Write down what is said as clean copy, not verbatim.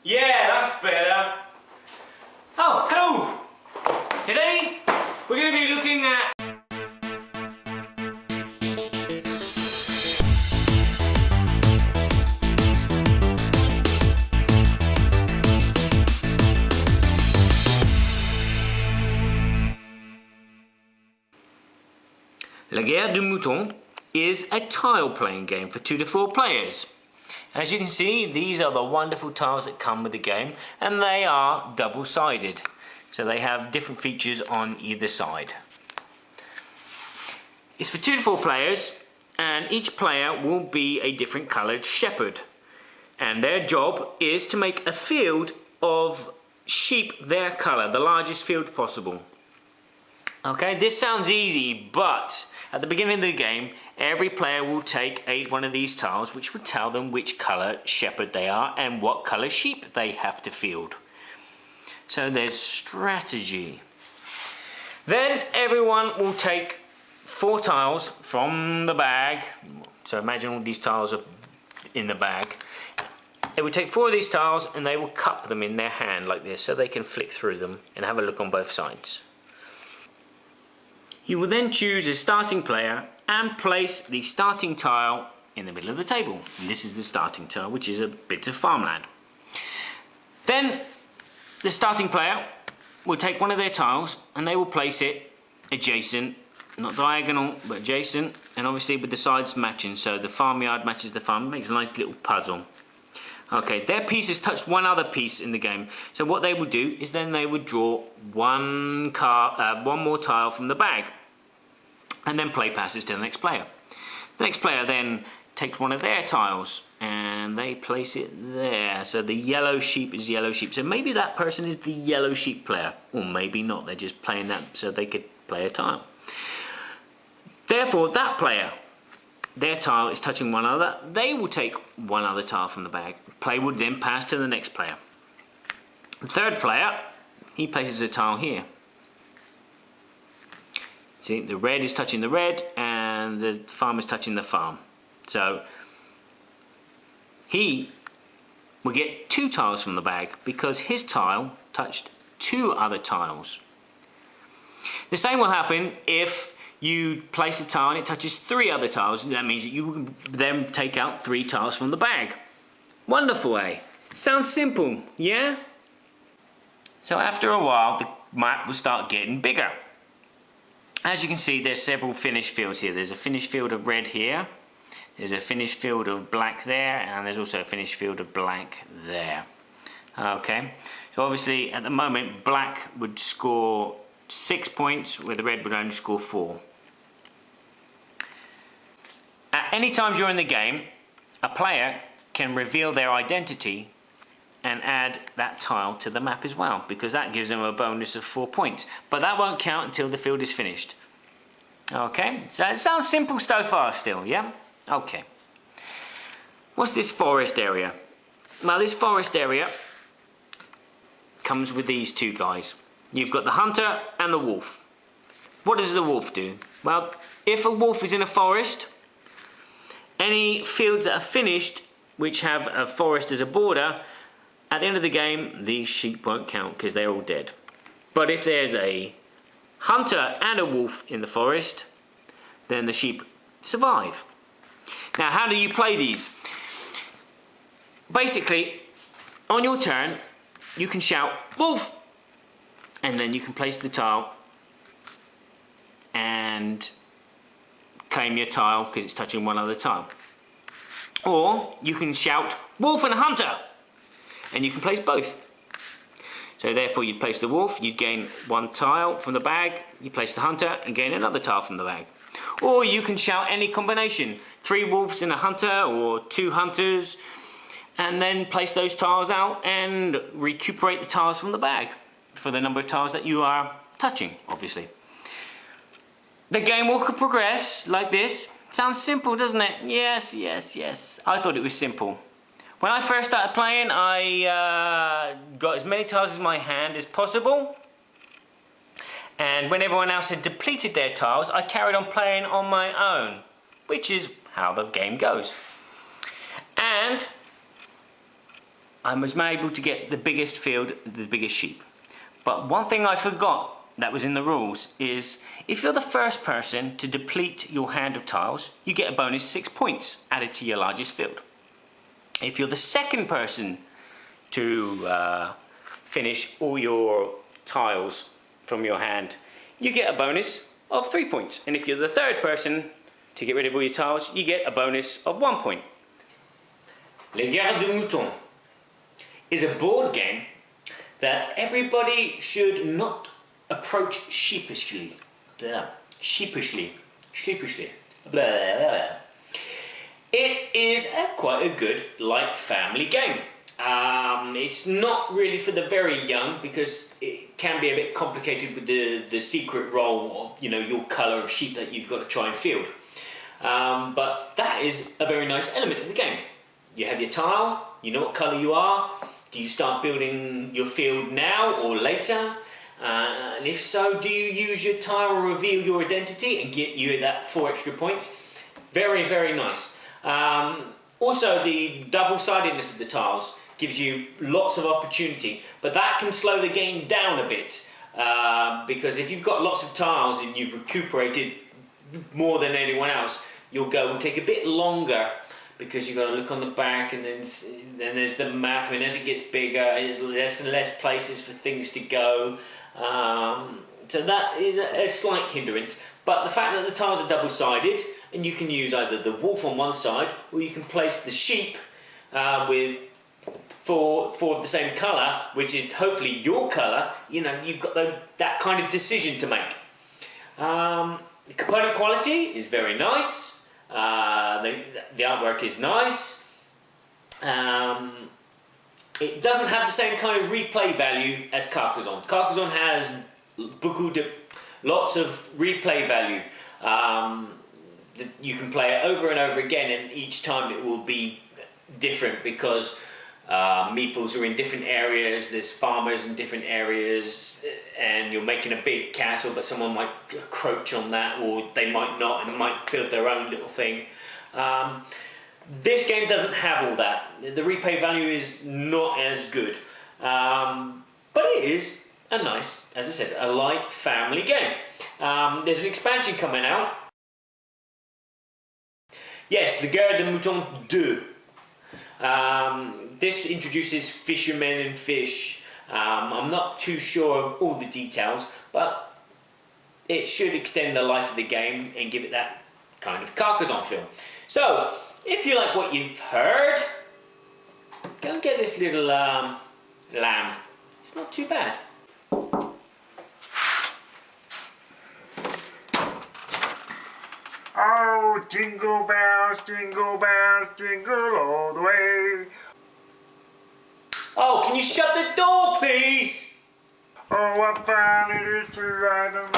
Yeah, that's better. Oh, hello. Today we're going to be looking at La Guerre de Moutons is a tile playing game for 2 to 4 players. As you can see, these are the wonderful tiles that come with the game, and they are double-sided. So they have different features on either side. It's for 2 to 4 players, and each player will be a different coloured shepherd. And their job is to make a field of sheep their colour, the largest field possible. Okay, this sounds easy, but at the beginning of the game, every player will take one of these tiles, which will tell them which colour shepherd they are and what colour sheep they have to field. So there's strategy. Then everyone will take 4 tiles from the bag. So imagine all these tiles are in the bag. They will take 4 of these tiles and they will cup them in their hand like this so they can flick through them and have a look on both sides. You will then choose a starting player and place the starting tile in the middle of the table. And this is the starting tile, which is a bit of farmland. Then the starting player will take one of their tiles and they will place it adjacent, not diagonal, but adjacent, and obviously with the sides matching, so the farmyard matches the farm. It makes a nice little puzzle. Okay, their piece has touched one other piece in the game, so what they would do is then they would draw one more tile from the bag, and then play passes to the next player. The next player then takes one of their tiles and they place it there. So the yellow sheep is yellow sheep. So maybe that person is the yellow sheep player, or maybe not. They're just playing that so they could play a tile. Therefore, that player, their tile is touching one other. They will take one other tile from the bag. Play would then pass to the next player. The third player, he places a tile here. See, the red is touching the red and the farm is touching the farm. So he will get 2 tiles from the bag because his tile touched 2 other tiles. The same will happen if you place a tile and it touches 3 other tiles. That means that you will then take out 3 tiles from the bag. Wonderful, eh? Sounds simple, yeah? So after a while, the map will start getting bigger. As you can see, there's several finished fields here. There's a finished field of red here, there's a finished field of black there, and there's also a finished field of black there. Okay, so obviously at the moment black would score 6 points, where the red would only score 4. At any time during the game, a player can reveal their identity and add that tile to the map as well, because that gives them a bonus of 4 points. But that won't count until the field is finished. Okay, so it sounds simple so far still, yeah? Okay. What's this forest area? Well, this forest area comes with these 2 guys. You've got the hunter and the wolf. What does the wolf do? Well, if a wolf is in a forest, any fields that are finished, which have a forest as a border, at the end of the game, these sheep won't count because they're all dead. But if there's a hunter and a wolf in the forest, then the sheep survive. Now, how do you play these? Basically, on your turn, you can shout, "Wolf!" and then you can place the tile and claim your tile because it's touching one other tile. Or you can shout, "Wolf and hunter!" and you can place both. So therefore you'd place the wolf, you'd gain 1 tile from the bag, you place the hunter and gain another tile from the bag. Or you can shout any combination, 3 wolves and a hunter, or 2 hunters, and then place those tiles out and recuperate the tiles from the bag for the number of tiles that you are touching, obviously. The game will progress like this. Sounds simple, doesn't it? Yes, yes, yes. I thought it was simple. When I first started playing, I got as many tiles in my hand as possible. And when everyone else had depleted their tiles, I carried on playing on my own, which is how the game goes. And I was able to get the biggest field, the biggest sheep. But one thing I forgot that was in the rules is if you're the first person to deplete your hand of tiles, you get a bonus 6 points added to your largest field. If you're the second person to finish all your tiles from your hand, you get a bonus of 3 points. And if you're the third person to get rid of all your tiles, you get a bonus of 1 point. Le Guerre de Moutons is a board game that everybody should not approach sheepishly. Sheepishly. It is quite a good light family game. It's not really for the very young because it can be a bit complicated with the secret role of, you know, your colour of sheep that you've got to try and field. But that is a very nice element of the game. You have your tile, you know what colour you are. Do you start building your field now or later? And if so, do you use your tile to reveal your identity and get you that 4 extra points? Very, very nice. Also, the double-sidedness of the tiles gives you lots of opportunity, but that can slow the game down a bit. Because if you've got lots of tiles and you've recuperated more than anyone else, you'll go and take a bit longer because you've got to look on the back, and then there's the map, and as it gets bigger, there's less and less places for things to go. So that is a slight hindrance, but the fact that the tiles are double-sided, and you can use either the wolf on one side, or you can place the sheep with four of the same colour, which is hopefully your colour. You know, you've got that kind of decision to make. The component quality is very nice. The artwork is nice. It doesn't have the same kind of replay value as Carcassonne. Carcassonne has lots of replay value. You can play it over and over again, and each time it will be different because meeples are in different areas, there's farmers in different areas, and you're making a big castle, but someone might encroach on that, or they might not, and might build their own little thing. This game doesn't have all that. The replay value is not as good, but it is a nice, as I said, a light family game. There's an expansion coming out. Yes, the Guerre de Moutons 2. This introduces fishermen and fish. I'm not too sure of all the details, but it should extend the life of the game and give it that kind of Carcassonne feel. So, if you like what you've heard, go and get this little lamb. It's not too bad. Oh, jingle bells, jingle all the way. Oh, can you shut the door, please? Oh, what fun it is to ride them.